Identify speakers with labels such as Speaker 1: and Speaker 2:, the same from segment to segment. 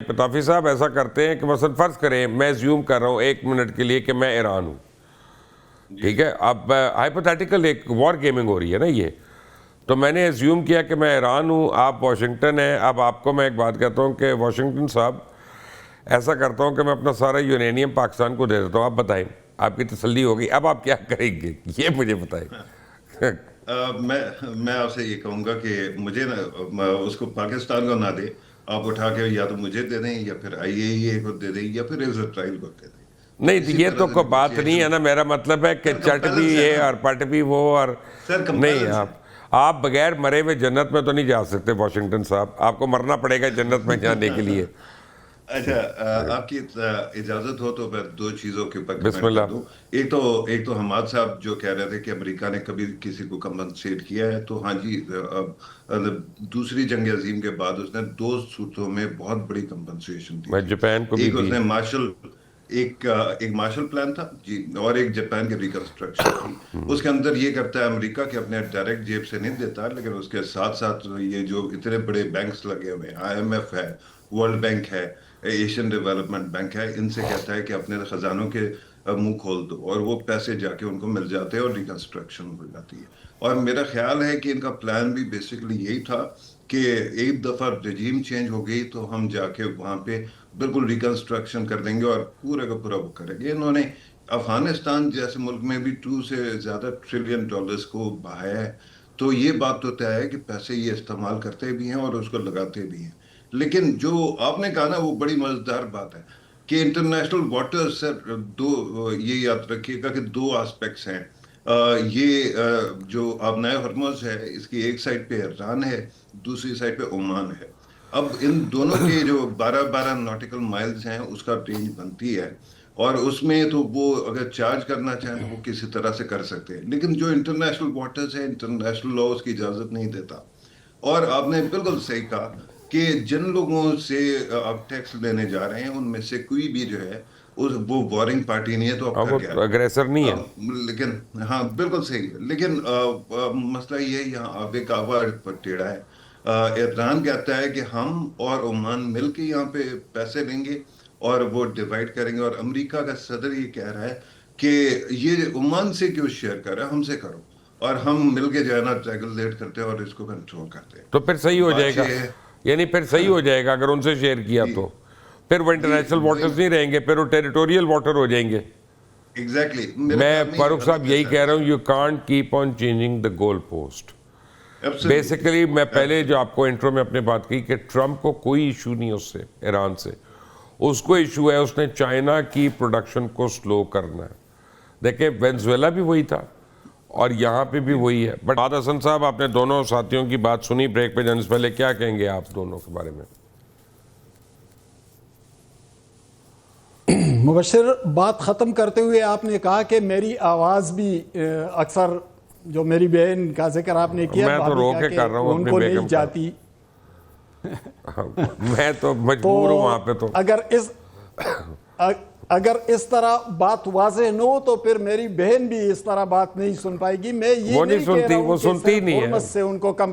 Speaker 1: پتافی صاحب ایسا کرتے ہیں کہ مثلا فرض کریں میں زیوم کر رہا ہوں 1 منٹ کے لیے کہ میں ایران ہوں، ٹھیک ہے، اب ہائپوتھیٹیکل ایک وار گیمنگ ہو رہی ہے نا یہ، تو میں نے زیوم کیا کہ میں ایران ہوں، آپ واشنگٹن ہیں. اب آپ کو میں ایک بات کہتا ہوں کہ واشنگٹن صاحب ایسا کرتا ہوں کہ میں اپنا سارا یورینیم پاکستان کو دے دیتا ہوں، آپ بتائیں، آپ کی تسلی ہوگی، اب آپ کیا کریں گے یہ مجھے بتائیں.
Speaker 2: میں آپ سے یہ کہوں گا کہ مجھے نا اس کو پاکستان کو نہ دے، آپ اٹھا کے یا تو مجھے دے دیں یا پھر IAEA کو دے دیں یا پھر اسرائیل کو دے دیں. تو
Speaker 1: نہیں
Speaker 2: اسی
Speaker 1: یہ
Speaker 2: طرح
Speaker 1: تو
Speaker 2: سے
Speaker 1: کوئی بات نہیں ہے
Speaker 2: نیگوشیشن.
Speaker 1: نا، میرا مطلب ہے کہ
Speaker 2: سر
Speaker 1: چٹ بھی
Speaker 2: کمپیلنس ہے
Speaker 1: یہ
Speaker 2: نا،
Speaker 1: اور پٹ بھی وہ، اور
Speaker 2: سر
Speaker 1: نہیں
Speaker 2: کمپیلنس ہے.
Speaker 1: آپ بغیر مرے ہوئے جنت میں تو نہیں جا سکتے واشنگٹن صاحب، آپ کو مرنا پڑے گا جنت میں جانے کے لیے.
Speaker 2: اچھا، آپ کی اجازت ہو تو میں 2 چیزوں کے اوپر
Speaker 1: بسم
Speaker 2: کمنٹ کر
Speaker 1: اللہ.
Speaker 2: دوں. ایک تو حماد صاحب جو کہہ رہے تھے کہ امریکہ نے کبھی کسی کو کمپنسیٹ کیا ہے، تو ہاں جی، دوسری جنگ عظیم کے بعد اس نے 2 صورتوں میں بہت بڑی کمپنسیشن دی
Speaker 1: میں
Speaker 2: تھی.
Speaker 1: جاپان کو بھی
Speaker 2: ایک اس
Speaker 1: دی.
Speaker 2: نے ایک مارشل پلان تھا جی، اور ایک جاپان کی ریکنسٹرکشن تھی. اس کے اندر یہ کرتا ہے امریکہ کہ اپنے ڈائریکٹ جیب سے نہیں دیتا، لیکن اس کے ساتھ ساتھ یہ جو اتنے بڑے بینکس لگے ہوئے ہیں، IMF ہے، ورلڈ بینک ہے، ایشین ڈیولپمنٹ بینک ہے، ان سے کہتا ہے کہ اپنے خزانوں کے منہ کھول دو، اور وہ پیسے جا کے ان کو مل جاتے ہیں اور ریکنسٹرکشن ہو جاتی ہے. اور میرا خیال ہے کہ ان کا پلان بھی بیسیکلی یہی تھا کہ ایک دفعہ رجیم چینج ہو گئی تو ہم جا کے وہاں پہ بالکل ریکنسٹرکشن کر دیں گے اور پورا کا پورا وہ کریں گے. انہوں نے افغانستان جیسے ملک میں بھی 2 سے زیادہ ٹریلین ڈالرز کو بہایا ہے. تو یہ بات تو طے ہے کہ پیسے یہ استعمال کرتے بھی ہیں اور اس کو لگاتے بھی ہیں. لیکن جو آپ نے کہا نا وہ بڑی مزیدار بات ہے کہ انٹرنیشنل واٹر سے یہ یاد رکھیے گا کہ 2 آسپیکٹس ہیں. یہ جو آبنائے ہرمز ہے، اس کی ایک سائڈ پہ ایران ہے، دوسری سائڈ پہ عمان ہے. اب ان دونوں کے جو 12 ناٹیکل مائلز ہیں اس کا رینج بنتی ہے، اور اس میں تو وہ اگر چارج کرنا چاہیں تو وہ کسی طرح سے کر سکتے ہیں. لیکن جو انٹرنیشنل واٹرز ہے، انٹرنیشنل لا اس کی اجازت نہیں دیتا. اور آپ نے بالکل صحیح کہا کہ جن لوگوں سے آپ ٹیکس لینے جا رہے ہیں ان میں سے کوئی بھی جو ہے وہ وارنگ پارٹی نہیں ہے، تو آپ
Speaker 1: وہ
Speaker 2: کر کیا رہے
Speaker 1: اگریسر نہیں ہے.
Speaker 2: ہیں؟ لیکن ہاں بالکل صحیح ہے. لیکن مسئلہ یہ ہے، یہاں آپ ایک آوا پر ٹیڑھا ہے. ایران کہتا ہے کہ ہم اور عمان مل کے یہاں پہ پیسے لیں گے اور وہ ڈیوائڈ کریں گے، اور امریکہ کا صدر یہ کہہ رہا ہے کہ یہ عمان سے کیوں شیئر کر رہا ہے، ہم سے کرو، اور ہم مل کے جو ہے نا ریگولیٹ کرتے ہیں اور اس کو کنٹرول کرتے ہیں.
Speaker 1: تو پھر صحیح ہو جائے
Speaker 2: بات
Speaker 1: گا،
Speaker 2: یہ ہے
Speaker 1: یعنی پھر صحیح ہو جائے گا اگر ان سے شیئر کیا
Speaker 2: جی
Speaker 1: تو پھر وہ
Speaker 2: جی
Speaker 1: انٹرنیشنل
Speaker 2: وہی
Speaker 1: واٹرز نہیں رہیں گے، پھر وہ ٹیریٹوریل واٹر ہو جائیں گے.
Speaker 2: ایگزیکٹلی میرے
Speaker 1: میں
Speaker 2: خیال میں یہ
Speaker 1: فاروق صاحب
Speaker 2: غلط
Speaker 1: یہی کہہ رہا ہوں،
Speaker 2: ہے.
Speaker 1: You can't keep on changing the goal post.
Speaker 2: Absolutely
Speaker 1: basically میں پہلے جو
Speaker 2: ایبسلیوٹلی.
Speaker 1: آپ کو انٹرو میں اپنے بات کی کہ ٹرمپ کو کوئی ایشو نہیں اس سے، ایران سے اس کو ایشو ہے، اس نے چائنا کی پروڈکشن کو سلو کرنا ہے. دیکھیں وینزویلا بھی وہی تھا اور یہاں پہ بھی وہی ہے. بٹ عاد حسن صاحب، آپ نے دونوں ساتھیوں کی بات سنی، بریک پہ جانے سے پہلے کیا کہیں گے آپ دونوں کے بارے میں؟
Speaker 3: مبشر، بات ختم کرتے ہوئے آپ نے کہا کہ میری آواز بھی اکثر جو میری بہن کا ذکر آپ نے کیا
Speaker 1: میں تو رو کے کر رہا ہوں
Speaker 3: ان
Speaker 1: اپنی
Speaker 3: کو نہیں
Speaker 1: بیگم کا،
Speaker 3: جاتی،
Speaker 1: میں تو
Speaker 3: تو
Speaker 1: مجبور ہوں وہاں پہ. تو
Speaker 3: اگر اس طرح بات واضح نہ ہو تو پھر میری بہن بھی اس طرح بات نہیں سن پائے گی. میں یہ
Speaker 1: وہ نہیں
Speaker 3: نہیں کہہ
Speaker 1: سنتی،
Speaker 3: رہا
Speaker 1: وہ
Speaker 3: ہوں کہ
Speaker 1: سنتی ہی
Speaker 3: صرف
Speaker 1: نہیں ہے،
Speaker 3: حرمت سے ان کو کم،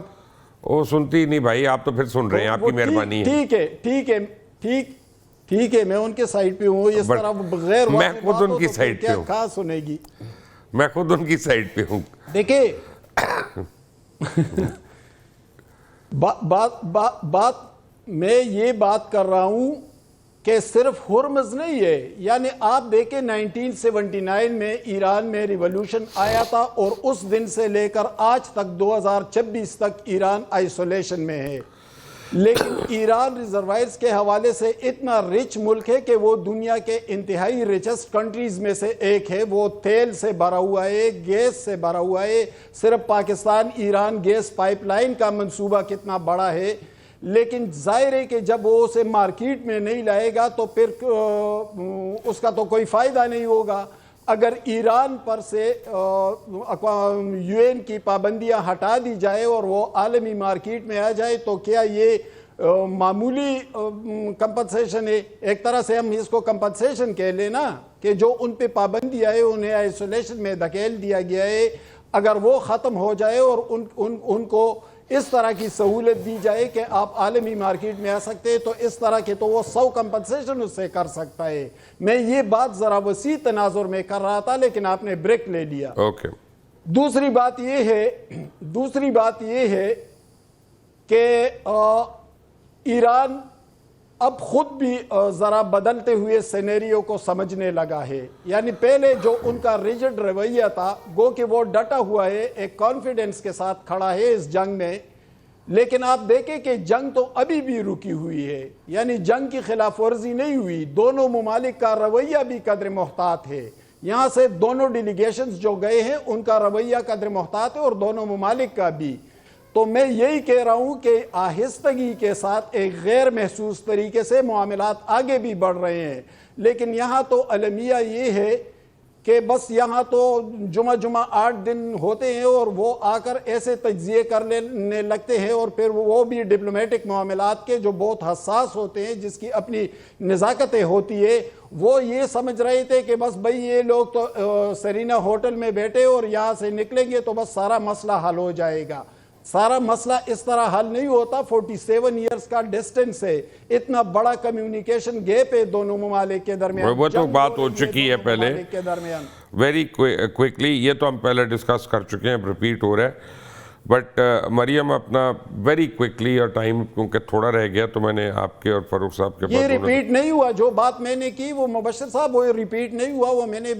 Speaker 1: وہ سنتی ہی نہیں بھائی. آپ تو پھر سن رہے ہیں، آپ کی مہربانی ہے.
Speaker 3: ٹھیک ہے میں ان کے سائیڈ پہ ہوں. اس طرح غیر
Speaker 1: میں
Speaker 3: واضح
Speaker 1: خود
Speaker 3: بات
Speaker 1: ان
Speaker 3: ہو
Speaker 1: کی
Speaker 3: تو پھر
Speaker 1: سائڈ پہ
Speaker 3: کیا
Speaker 1: ہوں،
Speaker 3: کہاں سنے گی.
Speaker 1: میں خود ان کی سائڈ پہ ہوں.
Speaker 3: دیکھیں بات میں یہ بات کر رہا ہوں کہ صرف ہرمز نہیں ہے. یعنی آپ دیکھیں 1979 میں ایران میں ریولوشن آیا تھا اور اس دن سے لے کر آج تک 2026 تک ایران آئسولیشن میں ہے. لیکن ایران ریزروائرز کے حوالے سے اتنا رچ ملک ہے کہ وہ دنیا کے انتہائی ریچسٹ کنٹریز میں سے ایک ہے. وہ تیل سے بھرا ہوا ہے، گیس سے بھرا ہوا ہے. صرف Pakistan Iran gas pipeline کا منصوبہ کتنا بڑا ہے. لیکن ظاہر ہے کہ جب وہ اسے مارکیٹ میں نہیں لائے گا تو پھر اس کا تو کوئی فائدہ نہیں ہوگا. اگر ایران پر سے UN کی پابندیاں ہٹا دی جائے اور وہ عالمی مارکیٹ میں آ جائے تو کیا یہ معمولی کمپنسیشن ہے؟ ایک طرح سے ہم اس کو کمپنسیشن کہہ لیں نا، کہ جو ان پہ پابندی آئے انہیں آئسولیشن میں دھکیل دیا گیا ہے. اگر وہ ختم ہو جائے اور ان کو اس طرح کی سہولت دی جائے کہ آپ عالمی مارکیٹ میں آ سکتے ہیں, تو اس طرح کے تو وہ 100 کمپنسیشن اس سے کر سکتا ہے. میں یہ بات ذرا وسیع تناظر میں کر رہا تھا لیکن آپ نے بریک لے لیا.
Speaker 1: اوکے.
Speaker 3: دوسری بات یہ ہے کہ ایران اب خود بھی ذرا بدلتے ہوئے سینیریو کو سمجھنے لگا ہے. یعنی پہلے جو ان کا ریجڈ رویہ تھا گو کہ وہ ڈٹا ہوا ہے, ایک کانفیڈنس کے ساتھ کھڑا ہے اس جنگ میں, لیکن آپ دیکھیں کہ جنگ تو ابھی بھی رکی ہوئی ہے. یعنی جنگ کی خلاف ورزی نہیں ہوئی, دونوں ممالک کا رویہ بھی قدر محتاط ہے. یہاں سے دونوں ڈیلیگیشنز جو گئے ہیں ان کا رویہ قدر محتاط ہے اور دونوں ممالک کا بھی. تو میں یہی کہہ رہا ہوں کہ آہستگی کے ساتھ ایک غیر محسوس طریقے سے معاملات آگے بھی بڑھ رہے ہیں. لیکن یہاں تو المیہ یہ ہے کہ بس یہاں تو جمعہ 8 دن ہوتے ہیں اور وہ آ کر ایسے تجزیے کرنے لگتے ہیں, اور پھر وہ بھی ڈپلومیٹک معاملات کے جو بہت حساس ہوتے ہیں, جس کی اپنی نزاکتیں ہوتی ہے. وہ یہ سمجھ رہے تھے کہ بس بھئی یہ لوگ تو سرینا ہوٹل میں بیٹھے اور یہاں سے نکلیں گے تو بس سارا مسئلہ حل ہو جائے گا. سارا مسئلہ اس طرح حل نہیں ہوتا. 47 ایئرز کا ڈسٹنس ہے, اتنا بڑا کمیونیکیشن گیپ ہے دونوں ممالک کے درمیان.
Speaker 1: وہ تو بات ہو چکی ہے پہلے ویری کوئکلی, یہ تو ہم پہلے ڈسکس کر چکے ہیں, ریپیٹ ہو رہا ہے. بٹ مریم اپنا ویری کوئکلی, اور ٹائم کیونکہ تھوڑا رہ گیا تو میں نے آپ کے اور فاروق صاحب کے
Speaker 3: یہ ریپیٹ نہیں ہوا. جو بات میں نے کی وہ مبشر صاحب, وہ ریپیٹ نہیں ہوا, وہ میں نے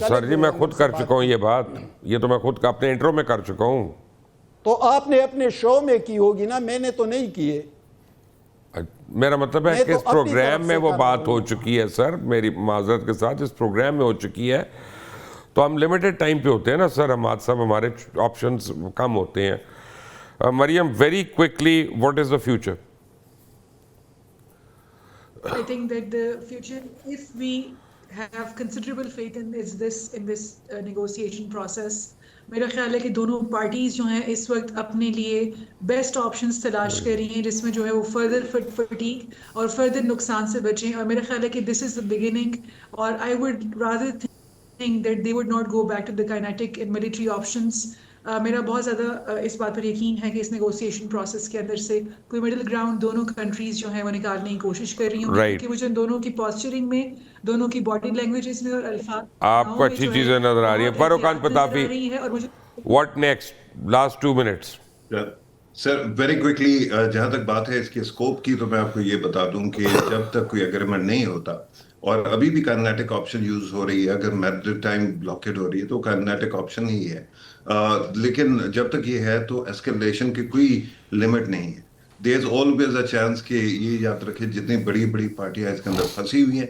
Speaker 1: سر جی میں خود کر چکا ہوں یہ بات. یہ تو میں خود اپنے انٹرو میں کر چکا ہوں.
Speaker 3: تو آپ نے اپنے شو میں کی ہوگی نا, میں نے تو نہیں کیے.
Speaker 1: میرا مطلب ہے کہ اس پروگرام میں وہ بات ہو چکی ہے سر, میری معذرت کے ساتھ اس پروگرام میں ہو چکی ہے. تو ہم لمیٹڈ ٹائم پہ ہوتے ہیں نا سر, صاحب ہمارے آپشنز کم ہوتے ہیں. Maryam very quickly, what is the future?
Speaker 4: I think that the future, if we have considerable faith in this negotiation process, میرا خیال ہے کہ دونوں پارٹیز جو ہیں اس وقت اپنے لیے بیسٹ آپشنز تلاش کر رہی ہیں جس میں جو ہے وہ فردر فٹیگ اور فردر نقصان سے بچیں. اور میرا خیال ہے کہ دس از دا بگننگ, اور I would rather think that they would not go back to the kinetic and military options. میرا بہت زیادہ اس بات پر یقین ہے کہ اس نیگوسیشن پروسیس کے اندر سے کوئی مڈل گراؤنڈ دونوں کنٹریز جو ہیں وہ نکالنے کی کوشش کر رہی ہوں, کیونکہ مجھے دونوں کی پاسچرنگ میں, دونوں کی باڈی لینگویجز میں اور الفاظ
Speaker 1: آپ کو اچھی چیزیں نظر آ رہی ہیں. Farooq Khan Pitafi, what next, last 2 minutes.
Speaker 2: Sir very quickly, جہاں تک بات ہے اس کے اسکوپ کی, تو میں آپ کو یہ بتا دوں کہ جب تک کوئی اگریمنٹ نہیں ہوتا, اور ابھی بھی کائنیٹک آپشن یوز ہو رہی ہے, اگر میرٹائم ٹائم بلاکیڈ ہو رہی ہے تو کائنیٹک آپشن ہی ہے. لیکن جب تک یہ ہے تو ایسکیلیشن کی کوئی لمٹ نہیں ہے. دیر از آلویز اے چانس کہ یہ یاد رکھے جتنی بڑی بڑی پارٹیاں اس کے اندر پھنسی ہوئی ہیں,